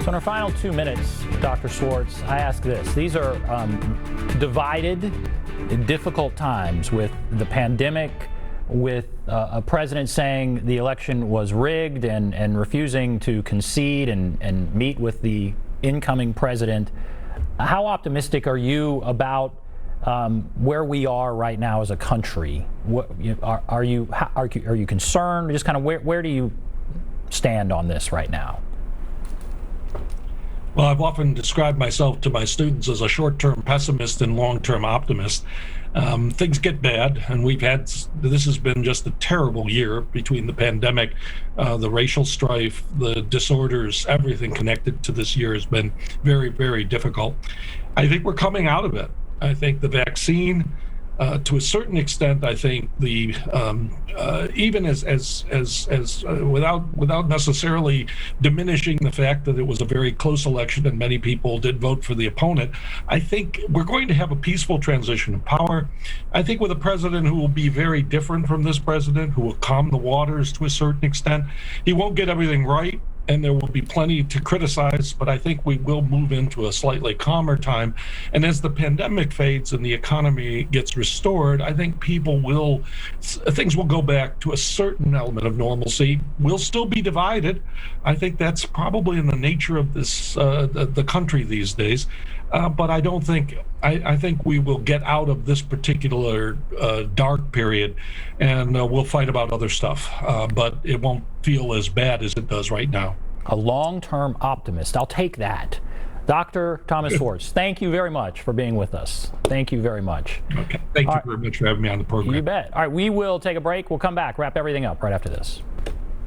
So in our final 2 minutes, Dr. Schwartz, I ask this. These are divided, difficult times with the pandemic, with a president saying the election was rigged and refusing to concede and meet with the incoming president. How optimistic are you about where we are right now as a country? Are you concerned? Just kind of where do you stand on this right now? Well, I've often described myself to my students as a short-term pessimist and long-term optimist. Things get bad, and this has been just a terrible year between the pandemic, the racial strife, the disorders, everything connected to this year has been very, very difficult. I think we're coming out of it. I think the vaccine, to a certain extent, I think the even without necessarily diminishing the fact that it was a very close election and many people did vote for the opponent, I think we're going to have a peaceful transition of power. I think with a president who will be very different from this president, who will calm the waters to a certain extent. He won't get everything right, and there will be plenty to criticize, but I think we will move into a slightly calmer time. And as the pandemic fades and the economy gets restored, I think things will go back to a certain element of normalcy. We'll still be divided. I think that's probably in the nature of this, the country these days. But I don't think, I think we will get out of this particular dark period, and we'll fight about other stuff, but it won't feel as bad as it does right now. A long-term optimist. I'll take that. Dr. Thomas Schwartz, thank you very much for being with us. Thank you very much. Okay. Thank you very much for having me on the program. You bet. All right, we will take a break. We'll come back, wrap everything up right after this.